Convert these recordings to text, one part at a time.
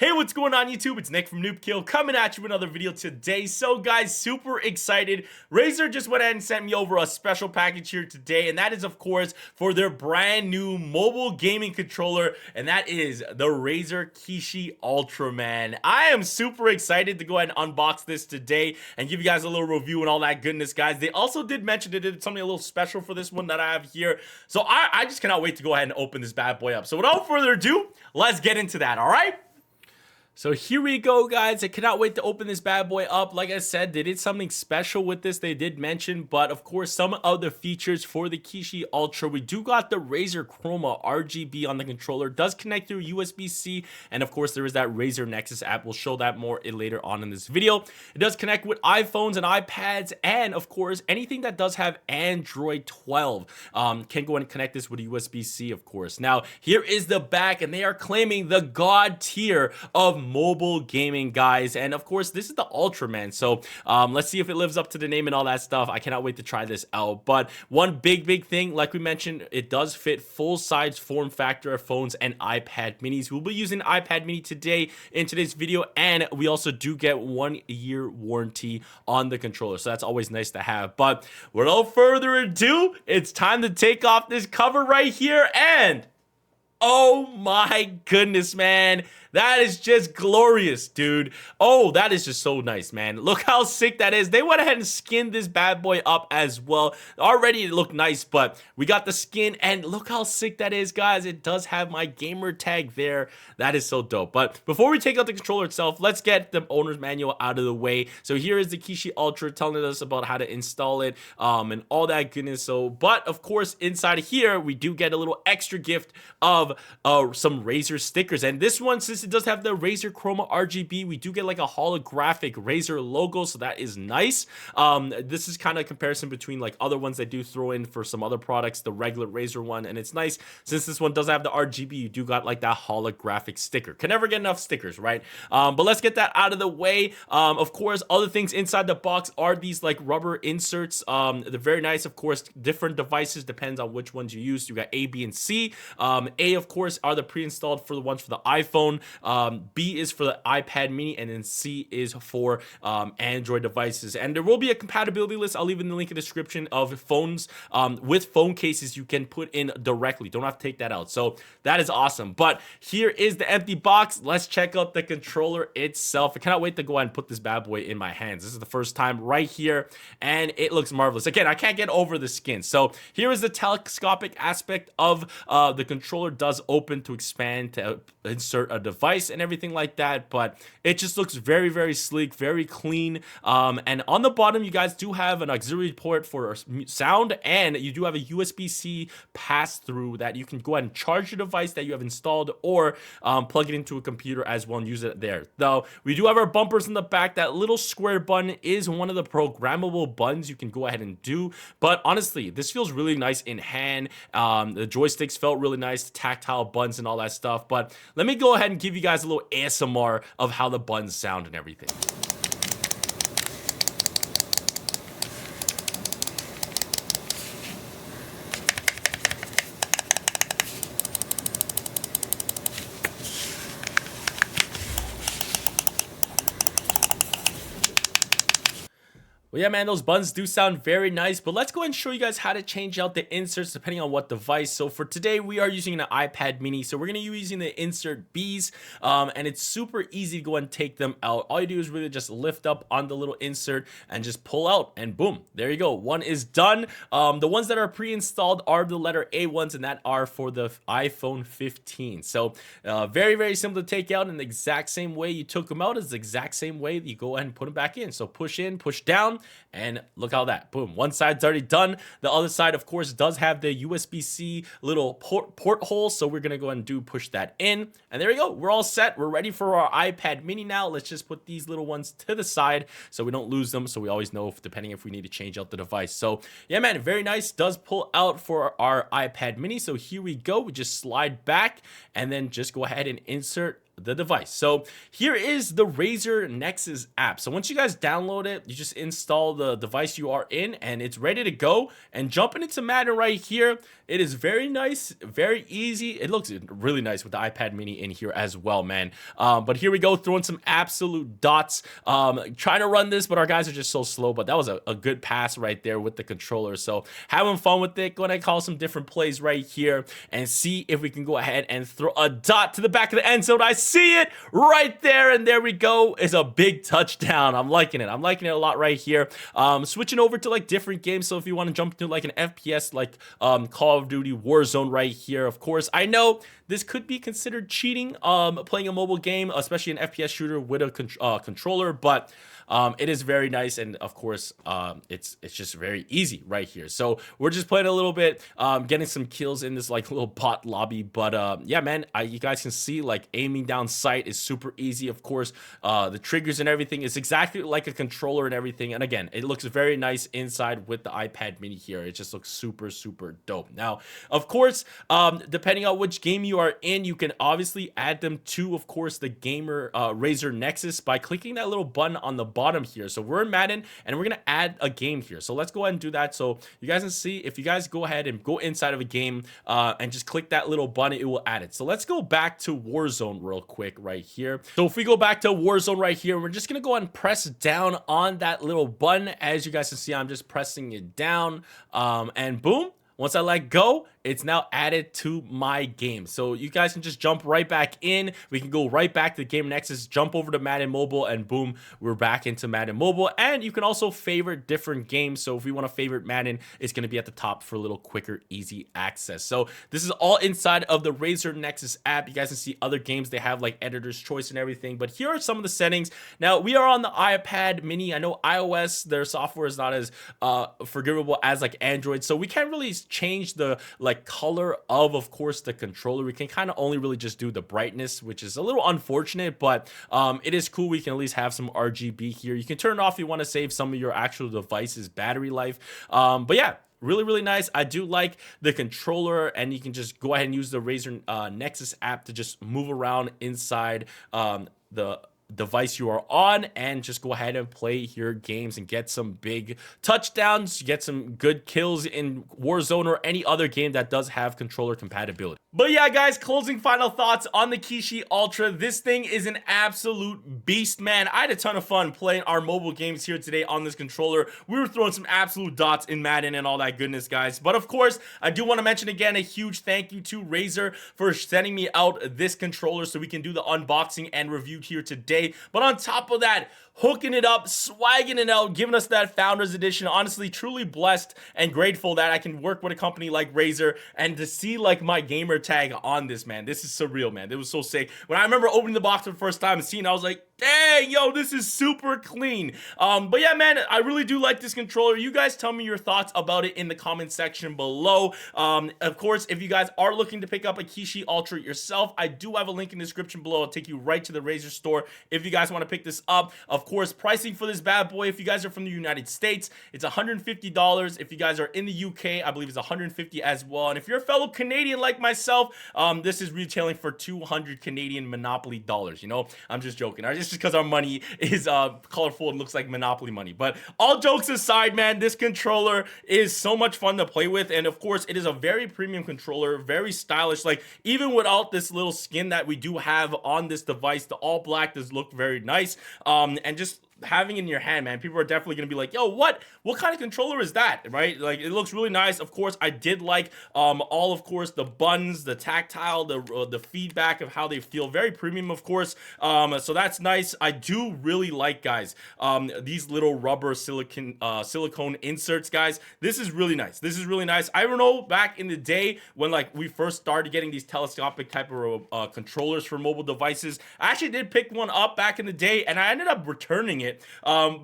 Hey, what's going on YouTube? It's Nick from Noobkill coming at you with another video today. So guys, super excited. Razer just went ahead and sent me over a special package here today, and that is of course for their brand new mobile gaming controller, and that is the RAZER KISHI Ultra, man. I am super excited to go ahead and unbox this today and give you guys a little review and all that goodness, guys. They also did mention they did something a little special for this one that I have here. So I just cannot wait to go ahead and open this bad boy up. So without further ado, let's get into that, all right? So here we go, guys. I cannot wait to open this bad boy up. Like I said, they did something special with this. They did mention, but of course, some of the features for the KISHI Ultra. We do got the Razer Chroma RGB on the controller. It does connect through USB-C, and of course, there is that Razer Nexus app. We'll show that more later on in this video. It does connect with iPhones and iPads, and of course, anything that does have Android 12 can go and connect this with USB-C, of course. Now, here is the back, and they are claiming the God tier of mobile gaming, guys, and of course this is the Ultra, man. So let's see if it lives up to the name and all that stuff. I cannot wait to try this out. But one big thing, like we mentioned, it does fit full-size form factor of phones and iPad minis. We'll be using iPad mini today in today's video, and we also do get 1 year warranty on the controller, so that's always nice to have. But without further ado, it's time to take off this cover right here, and oh my goodness, man. That is just glorious, dude. Oh, that is just so nice, man. Look how sick that is. They went ahead and skinned this bad boy up as well. Already it looked nice, but we got the skin, and look how sick that is, guys. It does have my gamer tag there. That is so dope. But before we take out the controller itself, let's get the owner's manual out of the way. So here is the KISHI Ultra telling us about how to install it and all that goodness. So, but of course, inside of here, we do get a little extra gift of some Razer stickers. And this one, since it does have the Razer Chroma RGB, we do get like a holographic Razer logo, so that is nice. This is kind of a comparison between like other ones they do throw in for some other products, the regular Razer one, and it's nice since this one does have the RGB. You do got like that holographic sticker. Can never get enough stickers, right? But let's get that out of the way. Of course, other things inside the box are these like rubber inserts. They're very nice. Of course, different devices depends on which ones you use. You got A, B, and C. A, of course, are the pre-installed for the ones for the iPhone. B is for the iPad mini, and then C is for Android devices. And there will be a compatibility list. I'll leave in the link in the description of phones with phone cases you can put in directly. Don't have to take that out. So that is awesome. But here is the empty box. Let's check out the controller itself. I cannot wait to go ahead and put this bad boy in my hands. This is the first time right here, and it looks marvelous. Again, I can't get over the skin. So here is the telescopic aspect of the controller. Does open to expand to insert a device and everything like that, but it just looks very sleek, very clean. And on the bottom, you guys do have an auxiliary port for sound, and you do have a USB-C pass-through that you can go ahead and charge your device that you have installed, or plug it into a computer as well and use it there. Though we do have our bumpers in the back. That little square button is one of the programmable buttons you can go ahead and do, but honestly, this feels really nice in hand. The joysticks felt really nice, tactile buttons and all that stuff. But let me go ahead and give you guys a little ASMR of how the buttons sound and everything. Well, yeah, man, those buttons do sound very nice, but let's go ahead and show you guys how to change out the inserts depending on what device. So for today, we are using an iPad mini, so we're going to be using the insert Bs, and it's super easy to go and take them out. All you do is really just lift up on the little insert and just pull out, and boom, there you go. One is done. The ones that are pre-installed are the letter A ones, and that are for the iPhone 15. So very simple to take out, in the exact same way you took them out is the exact same way that you go ahead and put them back in. So push in, push down, and look how that, boom, one side's already done. The other side, of course, does have the USB-C little port hole, so we're gonna go ahead and push that in, and there we go. We're all set. We're ready for our iPad mini now. Let's just put these little ones to the side so we don't lose them, so we always know depending if we need to change out the device. So yeah, man, very nice. Does pull out for our iPad mini. So here we go. We just slide back and then just go ahead and insert the device. So here is the Razer Nexus app. So once you guys download it, you just install the device you are in and it's ready to go. And jumping into Madden right here, it is very nice, very easy. It looks really nice with the iPad mini in here as well, man. But here we go, throwing some absolute dots. Trying to run this, but our guys are just so slow. But that was a good pass right there with the controller. So having fun with it. Going to call some different plays right here and see if we can go ahead and throw a dot to the back of the end zone. I see it right there, and there we go. It's a big touchdown. I'm liking it. I'm liking it a lot right here. Switching over to like different games. So if you want to jump to like an FPS like Call of Duty Warzone right here, of course, I know this could be considered cheating, playing a mobile game, especially an FPS shooter with a controller, but it is very nice, and of course, it's just very easy right here. So we're just playing a little bit, getting some kills in this like little bot lobby. But yeah, man, you guys can see like aiming down sight is super easy. Of course, the triggers and everything is exactly like a controller and everything. And again, it looks very nice inside with the iPad mini here. It just looks super, super dope. Now, of course, depending on which game you are in, you can obviously add them to, of course, the gamer Razer Nexus by clicking that little button on the bottom here. So we're in Madden and we're gonna add a game here. So let's go ahead and do that. So you guys can see, if you guys go ahead and go inside of a game and just click that little button, it will add it. So let's go back to Warzone real quick right here. So if we go back to Warzone right here, we're just gonna go ahead and press down on that little button. As you guys can see, I'm just pressing it down and boom. Once I let go, it's now added to my game. So you guys can just jump right back in. We can go right back to the Game Nexus, jump over to Madden Mobile, and boom, we're back into Madden Mobile. And you can also favorite different games. So if we want to favorite Madden, it's going to be at the top for a little quicker, easy access. So this is all inside of the Razer Nexus app. You guys can see other games. They have like editor's choice and everything. But here are some of the settings. Now, we are on the iPad mini. I know iOS, their software is not as forgivable as like Android. So we can't really change the like color of course the controller. We can kind of only really just do the brightness, which is a little unfortunate, but it is cool. We can at least have some RGB here. You can turn it off if you want to save some of your actual device's battery life, but yeah, really nice. I do like the controller, and you can just go ahead and use the Razer Nexus app to just move around inside the device you are on and just go ahead and play your games and get some big touchdowns, get some good kills in Warzone or any other game that does have controller compatibility. But yeah, guys, closing final thoughts on the Kishi Ultra. This thing is an absolute beast, man. I had a ton of fun playing our mobile games here today on this controller. We were throwing some absolute dots in Madden and all that goodness, guys. But of course, I do want to mention again a huge thank you to Razer for sending me out this controller so we can do the unboxing and review here today. But on top of that, hooking it up, swagging it out, giving us that Founders Edition. Honestly, truly blessed and grateful that I can work with a company like Razer and to see like my gamer tag on this, man. This is surreal, man. It was so sick. When I remember opening the box for the first time and seeing it, I was like, dang, yo, this is super clean. But yeah, man, I really do like this controller. You guys tell me your thoughts about it in the comment section below. Of course, if you guys are looking to pick up a Kishi Ultra yourself, I do have a link in the description below. I'll take you right to the Razer store if you guys want to pick this up. Of course, pricing for this bad boy, if you guys are from the United States, it's $150. If you guys are in the UK, I believe it's $150 as well. And if you're a fellow Canadian like myself, this is retailing for 200 Canadian Monopoly dollars. You know, I'm just joking. Just because our money is colorful and looks like Monopoly money. But all jokes aside, man, this controller is so much fun to play with. And of course, it is a very premium controller, very stylish. Like, even without this little skin that we do have on this device, the all black does look very nice. And just having it in your hand, man, people are definitely gonna be like, yo, what kind of controller is that, right? Like, it looks really nice. Of course, I did like all, of course, the buttons, the tactile, the feedback of how they feel, very premium, of course. So that's nice. I do really like, guys, these little rubber silicone inserts, guys. This is really nice. This is really nice. I don't know, back in the day when like we first started getting these telescopic type of controllers for mobile devices, I actually did pick one up back in the day, and I ended up returning it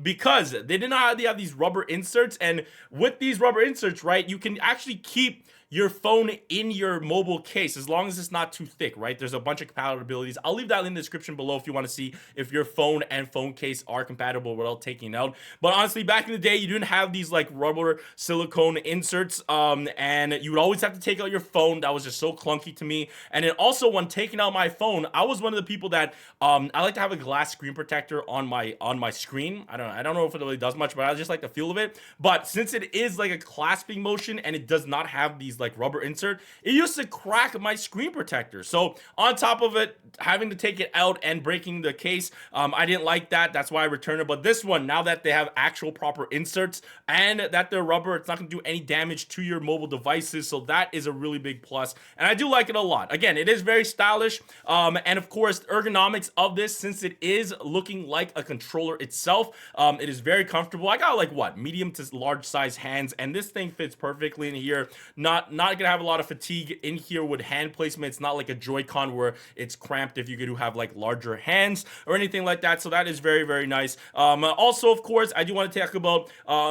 because they did not have these rubber inserts. And with these rubber inserts, right, you can actually keep your phone in your mobile case, as long as it's not too thick, right? There's a bunch of compatibilities. I'll leave that in the description below if you want to see if your phone and phone case are compatible without taking it out. But honestly, back in the day, you didn't have these like rubber silicone inserts, and you would always have to take out your phone. That was just so clunky to me. And then also, when taking out my phone, I was one of the people that I like to have a glass screen protector on my screen. I don't know if it really does much, but I just like the feel of it. But since it is like a clasping motion and it does not have these like rubber insert, it used to crack my screen protector. So on top of it, having to take it out and breaking the case, I didn't like that. That's why I returned it. But this one, now that they have actual proper inserts and that they're rubber, it's not going to do any damage to your mobile devices. So that is a really big plus, and I do like it a lot. Again, it is very stylish, and of course, the ergonomics of this, since it is looking like a controller itself, it is very comfortable. I got like what, medium to large size hands, and this thing fits perfectly in here. Not gonna have a lot of fatigue in here with hand placement. It's not like a Joy-Con where it's cramped if you do have like larger hands or anything like that. So that is very, very nice. Also, of course, I do want to talk about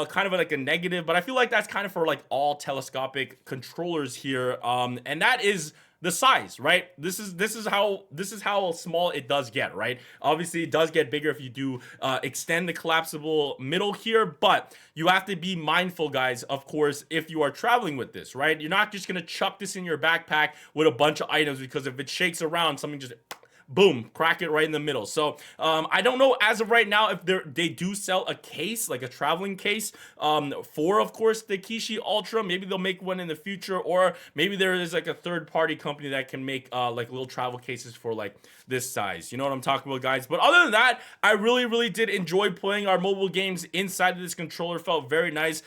kind of like a negative, but I feel like that's kind of for like all telescopic controllers here, and that is the size, right? This is how small it does get, right? Obviously, it does get bigger if you do extend the collapsible middle here, but you have to be mindful, guys, of course, if you are traveling with this, right? You're not just gonna chuck this in your backpack with a bunch of items, because if it shakes around, something just boom, crack it right in the middle. So I don't know as of right now if they do sell a case, like a traveling case, for, of course, the Kishi Ultra. Maybe they'll make one in the future, or maybe there is like a third-party company that can make like little travel cases for like this size. You know what I'm talking about, guys? But other than that, I really did enjoy playing our mobile games inside of this controller. Felt very nice.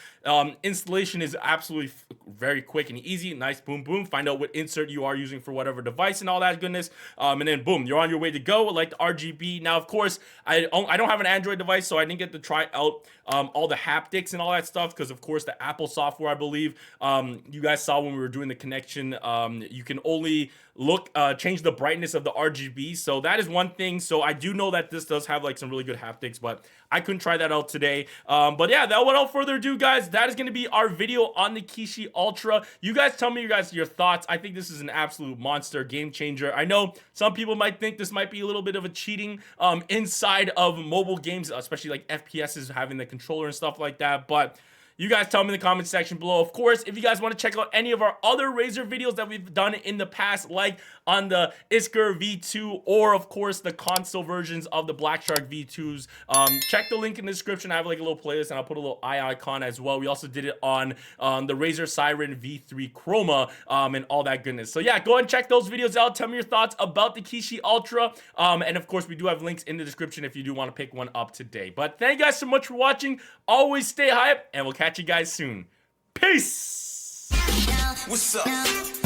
Installation is absolutely very quick and easy. Nice, boom, boom. Find out what insert you are using for whatever device and all that goodness. And then boom, you're on your way to go. Like the RGB. Now, of course, I don't have an Android device, so I didn't get to try out all the haptics and all that stuff, because of course the Apple software, I believe, you guys saw when we were doing the connection, you can only change the brightness of the RGB. So that is one thing. So I do know that this does have like some really good haptics, but I couldn't try that out today. But yeah, without further ado, guys, that is going to be our video on the Kishi Ultra. You guys tell me your thoughts. I think this is an absolute monster game changer. I know some people might think this might be a little bit of a cheating inside of mobile games, especially like FPSs, having the controller and stuff like that, but you guys tell me in the comment section below. Of course, if you guys want to check out any of our other Razer videos that we've done in the past, like on the Isker V2, or of course the console versions of the Black Shark V2s, check the link in the description. I have like a little playlist, and I'll put a little eye icon as well. We also did it on the Razer Siren V3 Chroma, and all that goodness. So yeah, go and check those videos out. Tell me your thoughts about the Kishi Ultra, and of course we do have links in the description if you do want to pick one up today. But thank you guys so much for watching. Always stay hype, and we'll catch you guys soon. Peace. What's up?